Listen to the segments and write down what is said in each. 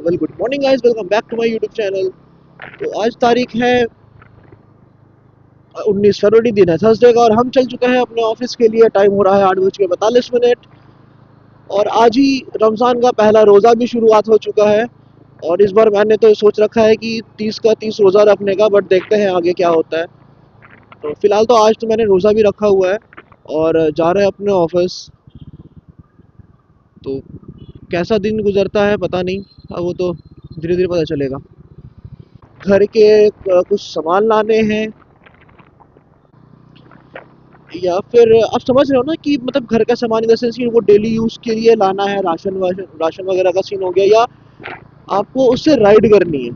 Well good morning guys, welcome back to my YouTube channel. तो आज तारीख है 19 फरवरी, दिन है थर्सडे का, और हम चल चुके हैं अपने ऑफिस के लिए। टाइम हो रहा है 8:42। और आज ही रमज़ान का पहला रोज़ा भी शुरुआत हो चुका है। और इस बार मैंने तो सोच रखा है कि 30 का 30 रोज़ा रखने का, बट देखते हैं आगे क्या होता है। तो फिलहाल तो आज तो मैंने रोज़ा भी रखा हुआ है और जा रहे हैं अपने ऑफिस। तो कैसा दिन गुजरता है पता नहीं, अब वो तो धीरे धीरे पता चलेगा। घर के कुछ सामान लाने हैं, या फिर आप समझ रहे हो ना कि मतलब घर का सामान इन द सेंस कि वो डेली यूज के लिए लाना है, राशन वगैरह का सीन हो गया, या आपको उससे राइड करनी है।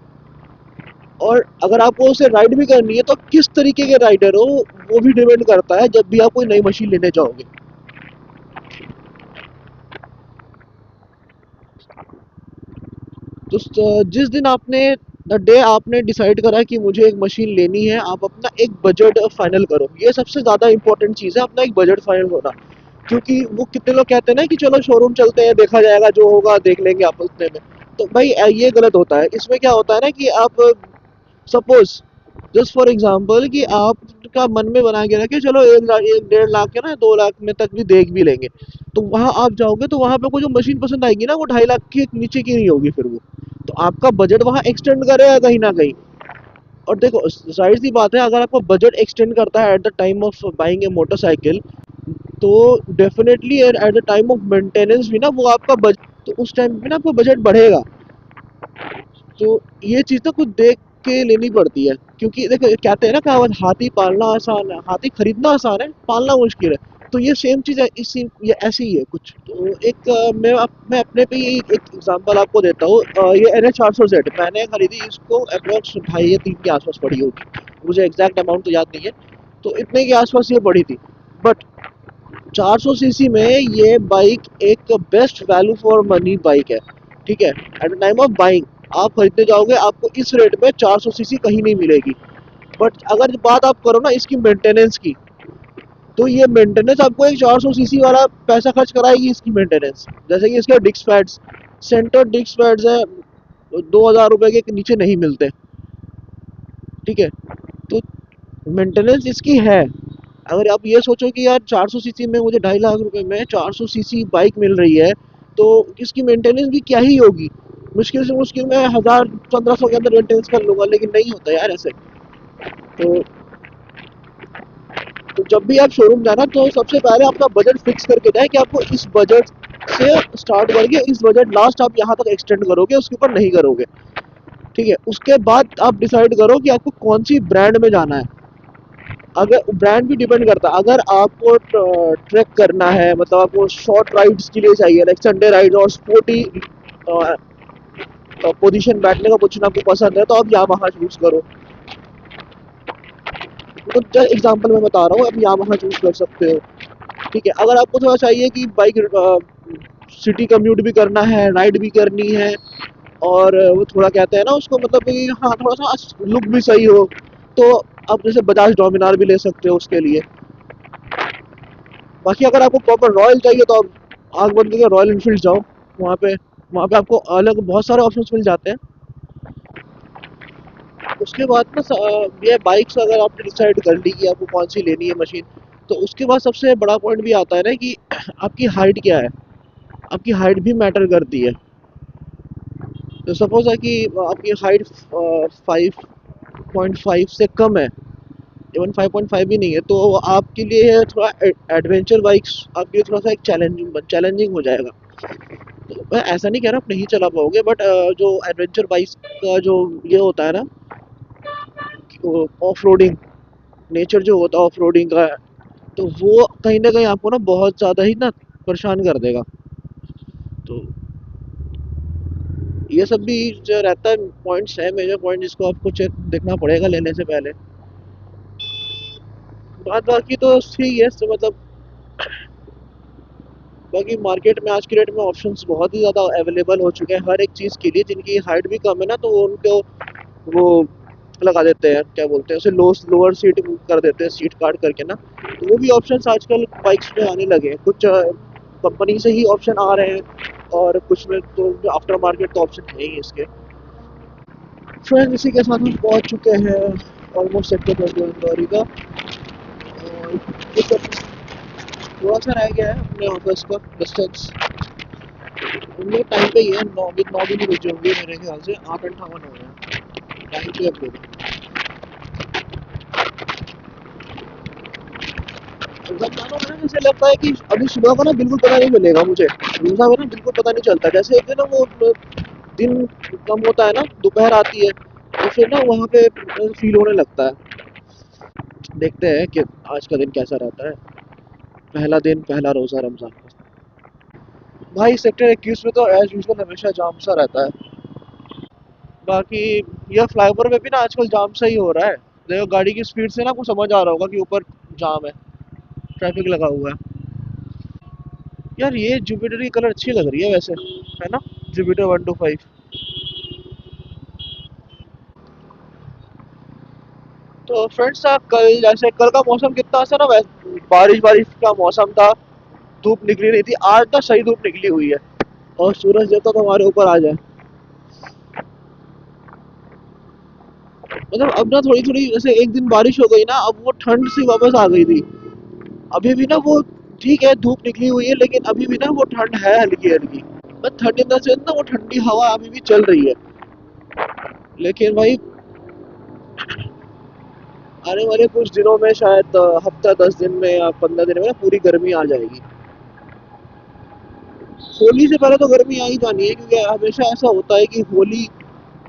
और अगर आपको उससे राइड भी करनी है तो किस तरीके के राइडर हो, वो भी डिपेंड करता है जब भी आप कोई नई मशीन लेने जाओगे। तो जिस दिन आपने द डे आपने डिसाइड करा कि मुझे एक मशीन लेनी है, आप अपना एक बजट फाइनल करो। ये सबसे ज़्यादा इंपॉर्टेंट चीज़ है, अपना एक बजट फाइनल होना। क्योंकि वो कितने लोग कहते हैं ना कि चलो शोरूम चलते हैं, देखा जाएगा, जो होगा देख लेंगे आप उतने में। तो भाई ये गलत होता है। इसमें क्या होता है ना कि आप सपोज, जस्ट फॉर एग्जांपल, कि आपका मन में बना के रखे चलो 1 लाख 1 1.5 लाख के ना 2 लाख में तक भी देख भी लेंगे। तो वहाँ आप जाओगे तो वहाँ पे कोई जो मशीन पसंद आएगी ना, वो 2.5 लाख के नीचे की नहीं होगी फिर वो। तो आपका बजट वहाँ एक्सटेंड करेगा कहीं ना कहीं। और देखो, जाहिर सी बात है, अगर आपका बजट एक्सटेंड करता है at the time of buying a motorcycle, तो definitely at the time of maintenance भी ना वो आपका बजट, तो उस टाइम पे ना आपका बजट बढ़ेगा। तो ये चीज़ तो खुद देख के लेनी पड़ती है। क्योंकि देखो, कहते हैं ना कहावत, हाथी पालना आसान है, हाथी खरीदना आसान है, पालना मुश्किल है। तो ये सेम चीज़ है, इसी ये ऐसी ही है कुछ। तो एक मैं अपने पे ही एक एग्जांपल आपको देता हूँ। ये NS 400Z मैंने खरीदी, इसको अप्रोक्स 2.5 या 3 के आसपास पड़ी होगी, मुझे एग्जैक्ट अमाउंट तो याद नहीं है। तो इतने के आसपास ये पड़ी थी। बट 400 सीसी में ये बाइक एक best value for money bike है। ठीक है, at the time of buying आप खरीदने जाओगे, आपको इस रेट में 400 सीसी कहीं नहीं मिलेगी। बट अगर बात आप करो ना इसकी मेंटेनेंस की, तो ये मेंटेनेंस आपको एक 400 सीसी वाला पैसा खर्च कराएगी इसकी मेंटेनेंस। जैसे कि इसके disc pads, centre disc pads है, 2,000 रुपये के नीचे नहीं मिलते। ठीक है, तो मेंटेनेंस इसकी है। अगर आप ये सोचो कि यार 400 सीसी में मुझे 2.5 लाख रुपए में 400 सीसी बाइक मिल रही है, तो इसकी मेंटेनेंस भी क्या ही होगी। मुश्किल से मुश्किल में 1,000 1,500 के अंदर मेंटेनेंस कर लूंगा, लेकिन नहीं होता यार ऐसे। तो, तो जब भी आप शोरूम जाना, तो सबसे पहले अपना बजट फिक्स करके जाए कि आपको इस बजट से स्टार्ट करके इस बजट लास्ट आप यहाँ तक एक्सटेंड करोगे, उसके ऊपर नहीं करोगे। ठीक है, उसके बाद आप डिसाइड करो कि आपको कौन सी ब्रांड में जाना है। अगर ब्रांड भी डिपेंड करता है, अगर आपको ट्रैक करना है, मतलब आपको शॉर्ट राइड्स के लिए चाहिए, लाइक संडे राइड और स्पोर्टी पोजीशन बैठने का पोजीशन आपको पसंद है, तो आप यामाहा चूज करो। तो जस्ट एग्जांपल मैं बता रहा हूँ, आप यामाहा चूज कर सकते हो। ठीक है, अगर आपको थोड़ा चाहिए कि बाइक सिटी कम्यूट भी करना है, राइड भी करनी है, और वो थोड़ा कहते हैं ना उसको, मतलब कि हाँ थोड़ा सा लुक भी सही हो, तो आप जैसे बजाज डोमिनार भी ले सकते हो उसके लिए। बाकी अगर आपको प्रॉपर रॉयल चाहिए, तो आप आग बंद करके रॉयल इनफील्ड जाओ। वहाँ पे वहाँ पे आपको अलग बहुत सारे ऑप्शंस मिल जाते हैं। उसके बाद ना ये बाइक्स अगर आपने डिसाइड कर ली कि आपको कौन सी लेनी है मशीन, तो उसके बाद सबसे बड़ा पॉइंट भी आता है ना कि आपकी हाइट क्या है। आपकी हाइट भी मैटर करती है। तो सपोज है कि आपकी हाइट 5.5 से कम है, इवन 5.5 भी नहीं है, तो आपके लिए थोड़ा एडवेंचर बाइक्स आपके लिए थोड़ा सा एक चैलेंजिंग हो जाएगा। तो मैं ऐसा नहीं कह रहा आप नहीं चला पाओगे, बट जो एडवेंचर बाइक्स का जो ये होता है ना, ऑफ रोडिंग नेचर जो होता है ऑफ रोडिंग का, तो वो कहीं ना कहीं आपको ना बहुत ज़्यादा ही ना परेशान कर देगा। तो ये सब भी जो रहता है पॉइंट्स है, मेजर पॉइंट, जिसको आपको चेक देखना पड़ेगा लेने से पहले। बाकी तो ठीक है, तो मतलब बाकी मार्केट में आज की डेट में ऑप्शंस बहुत ही ज़्यादा अवेलेबल हो चुके हैं हर एक चीज़ के लिए। जिनकी हाइट भी कम है ना, तो उनको वो लगा देते हैं, क्या बोलते हैं उसे, लोअर सीट कर देते हैं, सीट काट करके ना। तो वो भी ऑप्शंस आजकल बाइक्स में आने लगे हैं, कुछ कंपनी से ही ऑप्शन आ रहे हैं। और कुछ में तो आफ्टर मार्केट का ऑप्शन है ही इसके। फ्रेंड्स इसी के साथ हम पहुंच चुके हैं ऑलमोस्ट सेक्टर 21 इंदौरी का। और ये सब थोड़ा सा रह गया है अपने ऑफिस का डिस्टेंस। उनके टाइम पे ही है, 9 भी नहीं बजे होंगे मेरे ख्याल से, 8:58 हो रहे हैं टाइम पे अपने। रमजानों में ना जैसे लगता है कि अभी सुबह को ना बिल्कुल पता नहीं चलेगा मुझे, रोजा में ना बिल्कुल पता नहीं चलता, जैसे एक ना वो दिन कम होता है ना, दोपहर आती है तो फिर ना वहाँ पे फील होने लगता है। देखते हैं कि आज का दिन कैसा रहता है, पहला दिन पहला रोजा रमजान का। भाई सेक्टर 21 में तो एज यूजुअल हमेशा जाम सा रहता है। बाकी यह फ्लाईओवर पे भी ना आजकल जाम सा ही हो रहा है। देखो गाड़ी की स्पीड से ना आपको समझ आ रहा होगा कि ऊपर जाम है, ट्रैफिक लगा हुआ है। यार ये जुपिटर की कलर अच्छी लग रही है वैसे, है ना, जुपिटर 125। तो फ्रेंड्स कल जैसे कल का मौसम कितना सा ना बारिश बारिश का मौसम था, धूप निकली नहीं थी। आज ना सही धूप निकली हुई है और सूरज देवता तो हमारे ऊपर आ जाए। मतलब अब ना थोड़ी थोड़ी जैसे एक दिन बारिश हो गई ना, अब वो ठंड सी वापस आ गई थी। अभी भी ना वो ठीक है, धूप निकली हुई है लेकिन अभी भी ना वो ठंड है हल्की हल्की। बट ठंड इन द सेंस ना वो ठंडी हवा अभी भी चल रही है। लेकिन भाई आने वाले कुछ दिनों में शायद हफ्ता 10 दिन में या 15 दिन में ना पूरी गर्मी आ जाएगी। होली से पहले तो गर्मी आ ही जानी है, क्योंकि हमेशा ऐसा होता है कि होली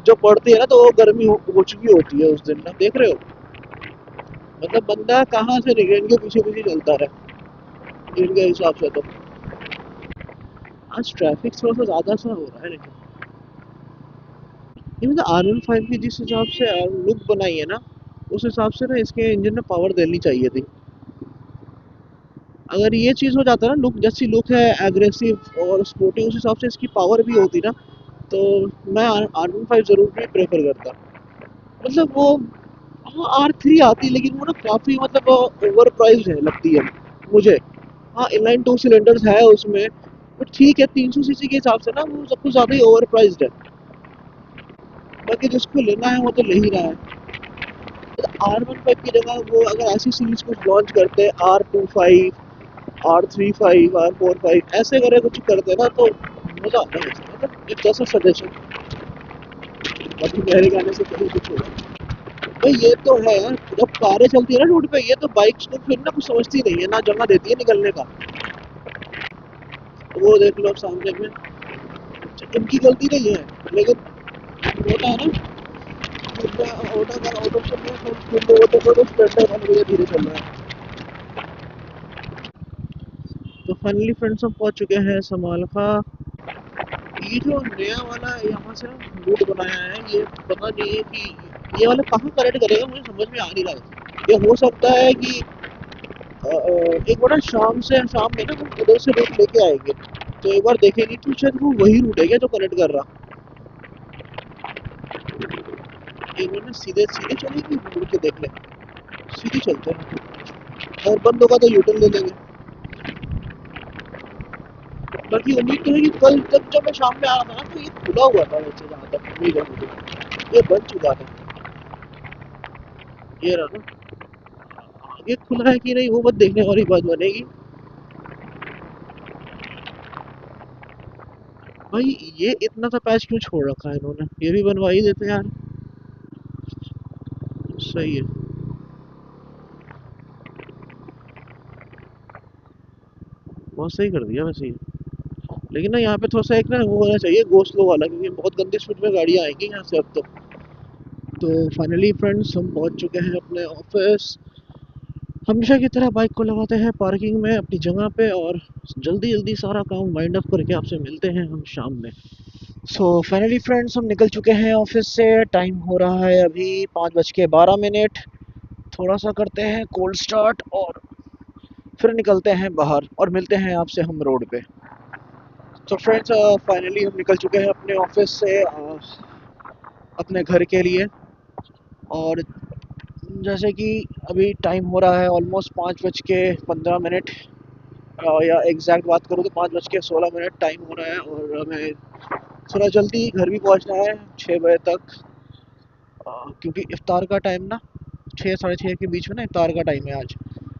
जो पड़ती है ना तो वो गर्मी हो चुकी होती है उस दिन ना, देख रहे हो। मतलब बंदा कहाँ से निकले, इनके पीछे पीछे चलता रहे इनके हिसाब से तो। आज ट्रैफिक थोड़ा सा ज्यादा सा हो रहा है लेकिन ये मतलब R15 की जिस हिसाब से लुक बनाई है ना, उस हिसाब से ना इसके इंजन में पावर देनी चाहिए थी। अगर ये चीज़ हो जाता ना, लुक जैसी लुक है एग्रेसिव और स्पोर्टी, उस हिसाब से इसकी पावर भी होती ना, तो मैं R15 जरूर भी प्रेफर करता। मतलब वो हाँ R3 आती है लेकिन वो ना काफ़ी मतलब ओवर प्राइस है लगती है मुझे। हाँ इनलाइन 2 सिलेंडर्स है उसमें, बट ठीक है 300 सीसी के हिसाब से ना वो सब कुछ ज़्यादा ही ओवर प्राइस्ड है। बाकी जिसको लेना है वो तो ले ही रहा है। R15 की जगह वो अगर ऐसी सीरीज कुछ लॉन्च करते हैं, R25, R35, R45 ऐसे करे कुछ करते ना तो मजा आता है। मतलब एक जैसा सजेशन, बाकी मेरे गाने से कहीं कुछ होगा। भाई ये तो है यार, जब कारें चलती है ना रोड पे, ये तो बाइक्स को फिर ना कुछ समझती नहीं है ना, जगह देती है निकलने का। तो वो देख लो सामने में, इनकी गलती नहीं है लेकिन होता है ना, ऑटो का ऑटो चल रहा है, फिर ऑटो स्प्लेंडर वाले भैया धीरे चल रहा है। तो फाइनली फ्रेंड्स हम पहुंच चुके हैं समालखा। ये जो नया वाला यहाँ से रूट बनाया है, ये पता नहीं है कि ये वाला कहाँ कनेक्ट करेगा, मुझे समझ में आ नहीं रहा है। ये हो सकता है कि एक बार ना शाम में ना हम उधर से रूट लेके आएंगे, तो एक बार देखेंगे कि शायद वो वही रूट है क्या जो कनेक्ट कर रहा। एक बार ना सीधे सीधे चलेंगे, मुड़ के देख लें, सीधे चलते हैं और बंद होगा तो यूटर्न ले लेंगे। बाकी उम्मीद तो है कि कल तक जब मैं शाम में आ रहा था ना तो ये खुला हुआ था, वैसे जहाँ तक उम्मीद है मुझे ये बन चुका था। ये रहा ना, आगे खुला है कि नहीं वो मत देखने वाली बात बनेगी। भाई ये इतना सा पैच क्यों छोड़ रखा है इन्होंने, ये भी बनवा ही देते हैं यार। सही है। बहुत सही कर दिया वैसे ये। लेकिन ना यहाँ पे थोड़ा सा एक ना वो होना चाहिए गो स्लो वाला, क्योंकि बहुत गंदी स्पीड में गाड़ियाँ आएंगी यहाँ से अब तो फाइनली फ्रेंड्स हम पहुँच चुके हैं अपने ऑफिस। हमेशा की तरह बाइक को लगाते हैं पार्किंग में अपनी जगह पे और जल्दी जल्दी सारा काम वाइंड अप करके आपसे मिलते हैं हम शाम में। सो फाइनली फ्रेंड्स हम निकल चुके हैं ऑफिस से। टाइम हो रहा है अभी 5:12। थोड़ा सा करते हैं कोल्ड स्टार्ट और फिर निकलते हैं बाहर और मिलते हैं आपसे हम रोड पे। तो फ्रेंड्स फाइनली हम निकल चुके हैं अपने ऑफिस से अपने घर के लिए। और जैसे कि अभी टाइम हो रहा है ऑलमोस्ट 5:15। या एग्जैक्ट बात करूँ तो 5:16 टाइम हो रहा है और हमें थोड़ा जल्दी घर भी पहुंचना है 6 बजे तक। क्योंकि इफ्तार का टाइम ना 6 साढ़े 6 के बीच में ना इफ्तार का टाइम है आज,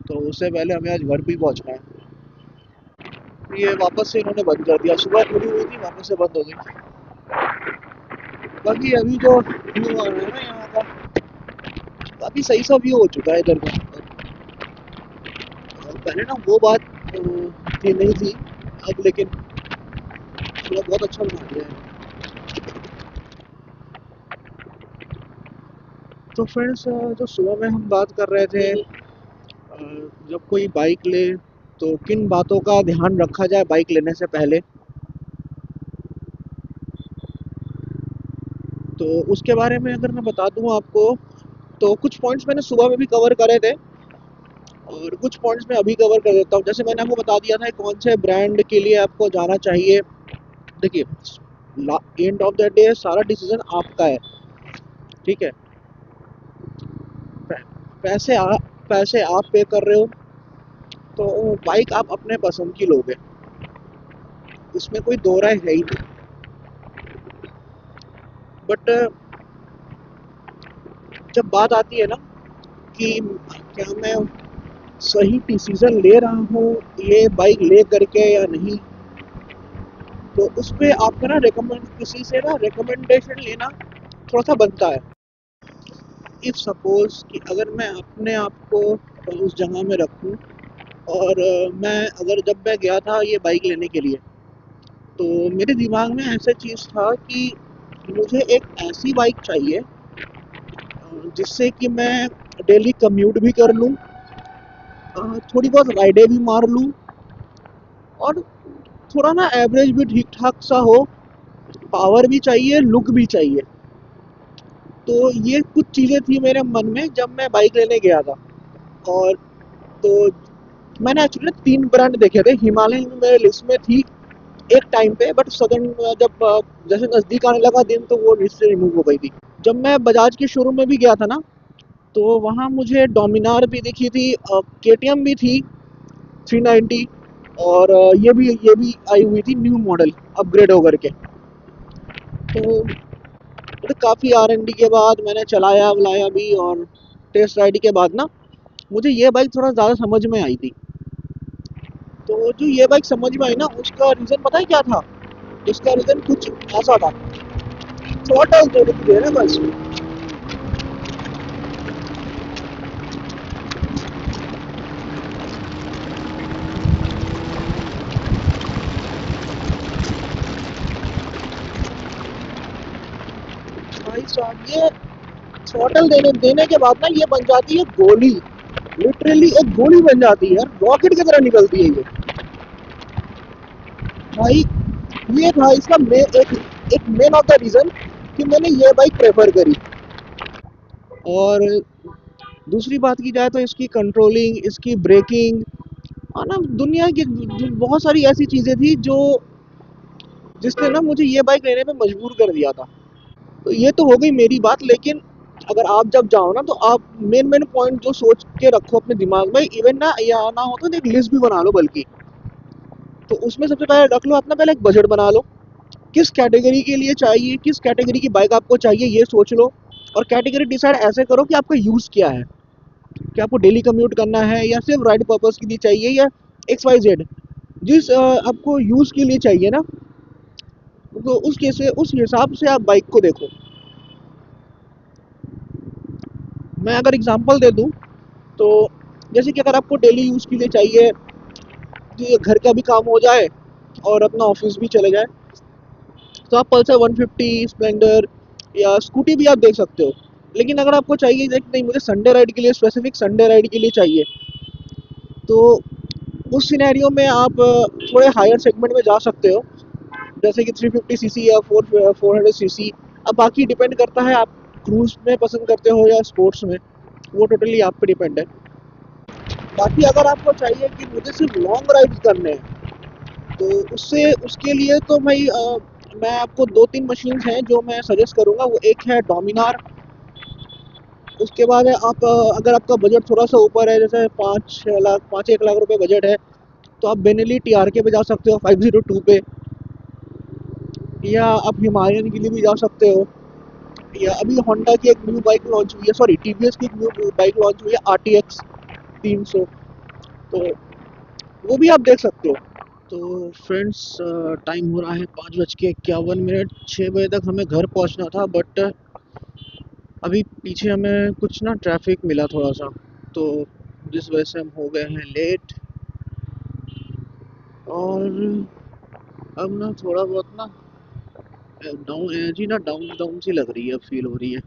तो उससे पहले हमें आज घर भी पहुंचना है। ये वापस से इन्होंने बंद कर दिया, सुबह खुली हुई थी वापस से बंद हो गई। बाकी अभी जो व्यू आ रहा है ना यहाँ का, काफ़ी सही सा व्यू हो चुका है इधर का। और पहले ना वो बात थी नहीं थी, अब लेकिन थोड़ा बहुत अच्छा बना दिया है। तो फ्रेंड्स, जो सुबह में हम बात कर रहे थे, जब कोई बाइक ले तो किन बातों का ध्यान रखा जाए बाइक लेने से पहले, तो उसके बारे में अगर मैं बता दूं आपको, तो कुछ पॉइंट्स मैंने सुबह में भी कवर करे थे और कुछ पॉइंट्स मैं अभी कवर कर देता हूँ। जैसे मैंने आपको बता दिया था कौन से ब्रांड के लिए आपको जाना चाहिए। देखिए, एंड ऑफ द डे सारा डिसीजन आपका है, ठीक है। पैसे पैसे आप पे कर रहे हो तो बाइक आप अपने पसंद की लोगे, इसमें कोई दो राय है ही नहीं। बट जब बात आती है ना कि क्या मैं सही डिसीजन ले रहा हूँ ये बाइक ले करके या नहीं, तो उस पर आपका ना रिकमेंड किसी से ना रिकमेंडेशन लेना थोड़ा सा बनता है। इफ सपोज कि अगर मैं अपने आप को उस जगह में रखूँ और मैं अगर जब मैं गया था ये बाइक लेने के लिए, तो मेरे दिमाग में ऐसा चीज़ था कि मुझे एक ऐसी बाइक चाहिए जिससे कि मैं डेली कम्यूट भी कर लूँ, थोड़ी बहुत राइडें भी मार लूँ और थोड़ा ना एवरेज भी ठीक ठाक सा हो, पावर भी चाहिए, लुक भी चाहिए। तो ये कुछ चीज़ें थी मेरे मन में जब मैं बाइक लेने गया था। और तो मैंने एक्चुअली 3 ब्रांड देखे थे, हिमालय भी मेरे लिस्ट में थी एक टाइम पे, बट सडन जब जैसे नज़दीक आने लगा दिन तो वो लिस्ट से रिमूव हो गई थी। जब मैं बजाज के शोरूम में भी गया था ना, तो वहाँ मुझे डोमिनार भी दिखी थी, केटीएम भी थी 390, और ये भी आई हुई थी न्यू मॉडल अपग्रेड होकर के। तो काफ़ी R&D के बाद मैंने चलाया वलाया भी, और टेस्ट राइड के बाद ना मुझे ये बाइक थोड़ा ज़्यादा समझ में आई थी। तो जो ये बाइक समझ में आई ना, उसका रीज़न पता है क्या था? उसका रीज़न कुछ ऐसा था, थ्रॉटल देने की देर है बस। भाई साहब, ये थ्रॉटल देने देने के बाद ना ये बन जाती है गोली, लिटरली एक गोली बन जाती है यार, रॉकेट की तरह निकलती है ये भाई। ये था इसका एक मेन ऑफ द रीज़न कि मैंने ये बाइक प्रेफर करी। और दूसरी बात की जाए तो इसकी कंट्रोलिंग, इसकी ब्रेकिंग, और ना दुनिया की बहुत सारी ऐसी चीज़ें थी जो जिसने ना मुझे ये बाइक लेने पे मजबूर कर दिया था। तो ये तो हो गई मेरी बात, लेकिन अगर आप जब जाओ ना तो आप मेन मेन पॉइंट जो सोच के रखो अपने दिमाग में, इवन ना ये आना हो तो एक लिस्ट भी बना लो बल्कि। तो उसमें सबसे पहले रख लो अपना, पहले एक बजट बना लो, किस कैटेगरी के लिए चाहिए, किस कैटेगरी की बाइक आपको चाहिए ये सोच लो। और कैटेगरी डिसाइड ऐसे करो कि आपका यूज़ क्या है, कि आपको डेली कम्यूट करना है या सिर्फ राइड पर्पज़ के लिए चाहिए, या XYZ जिस आपको यूज़ के लिए चाहिए ना, तो उस हिसाब से आप बाइक को देखो। मैं अगर एग्जांपल दे दूं, तो जैसे कि अगर आपको डेली यूज़ के लिए चाहिए कि घर का भी काम हो जाए और अपना ऑफिस भी चले जाए, तो आप पल्सर 150, स्प्लेंडर या स्कूटी भी आप देख सकते हो। लेकिन अगर आपको चाहिए नहीं, मुझे संडे राइड के लिए, स्पेसिफिक संडे राइड के लिए चाहिए, तो उस सिनेरियो में आप थोड़े हायर सेगमेंट में जा सकते हो, जैसे कि 350 सीसी या 400 सीसी। अब बाकी डिपेंड करता है आप क्रूज में पसंद करते हो या स्पोर्ट्स में, वो टोटली आप पे डिपेंड है। बाकी अगर आपको चाहिए कि मुझे सिर्फ लॉन्ग राइड करने हैं, तो उससे उसके लिए तो भाई मैं आपको 2-3 मशीन्स हैं जो मैं सजेस्ट करूँगा। वो एक है डोमिनार, उसके बाद है आप अगर आपका बजट थोड़ा सा ऊपर है, जैसे 5-6 लाख 5-1 लाख रुपए बजट है, तो आप बेनेली TRK पे जा सकते हो 502 पे, या आप हिमालयन के लिए भी जा सकते हो, या अभी होंडा की एक न्यू बाइक लॉन्च हुई है, सॉरी TVS की एक न्यू बाइक लॉन्च हुई है RTX 300, तो वो भी आप देख सकते हो। तो फ्रेंड्स, टाइम हो रहा है 5:51, 6 बजे तक हमें घर पहुंचना था, बट अभी पीछे हमें कुछ ना ट्रैफिक मिला थोड़ा सा, तो जिस वजह से हम हो गए हैं लेट। और अब ना थोड़ा बहुत ना डाउन एनर्जी ना डाउन डाउन सी लग रही है, फील हो रही है।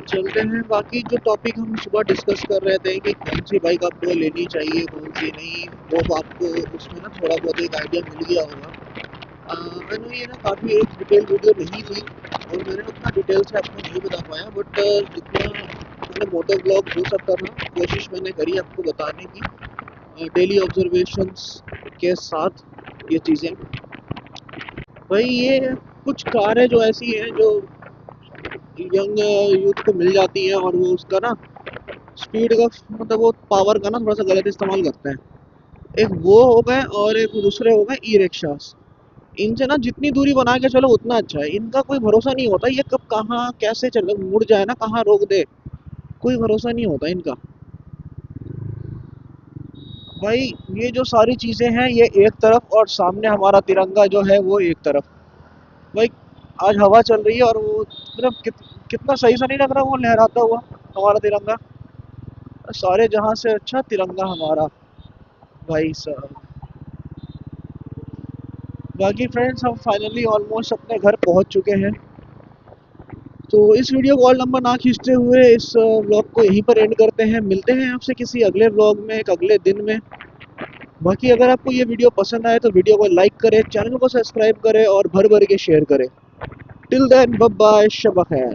चलते हैं, बाकी जो टॉपिक हम सुबह डिस्कस कर रहे थे कि कौन सी बाइक आपको लेनी चाहिए कौन सी नहीं, वो तो आपको उसमें ना थोड़ा बहुत एक आइडिया मिल गया होगा। मैंने ये ना काफ़ी एक डिटेल वीडियो नहीं थी, और मैंने उतना डिटेल से आपको नहीं बता पाया, बट जितना मैंने मोटो ब्लॉग हो सकता था कोशिश मैंने करी आपको बताने की, डेली ऑब्जर्वेशंस के साथ ये चीज़ें। भाई ये कुछ कारें जो ऐसी हैं जो यंग यूथ को मिल जाती हैं, और वो उसका ना स्पीड का मतलब वो पावर का ना थोड़ा सा गलत इस्तेमाल करते हैं। एक वो हो गए और एक दूसरे हो गए ई रिक्शास। इनसे ना जितनी दूरी बना के चलो उतना अच्छा है, इनका कोई भरोसा नहीं होता, ये कब कहाँ कैसे चल मुड़ जाए ना, कहाँ रोक दे, कोई भरोसा नहीं होता इनका। भाई ये जो सारी चीजें हैं ये एक तरफ, और सामने हमारा तिरंगा जो है वो एक तरफ। भाई आज हवा चल रही है और वो मतलब कितना सही सा नहीं लग रहा वो लहराता हुआ हमारा तिरंगा। सारे जहां से अच्छा तिरंगा हमारा, भाई साहब। बाकी फ्रेंड्स, हम फाइनली ऑलमोस्ट अपने घर पहुंच चुके हैं। तो इस वीडियो को और लंबा ना खींचते हुए इस व्लॉग को यहीं पर एंड करते हैं। मिलते हैं आपसे किसी अगले व्लॉग में एक अगले दिन में। बाकी अगर आपको ये वीडियो पसंद आए तो वीडियो को लाइक करें, चैनल को सब्सक्राइब करें और भर भर के शेयर करें। टिल देन बाय बाय, शब खैर।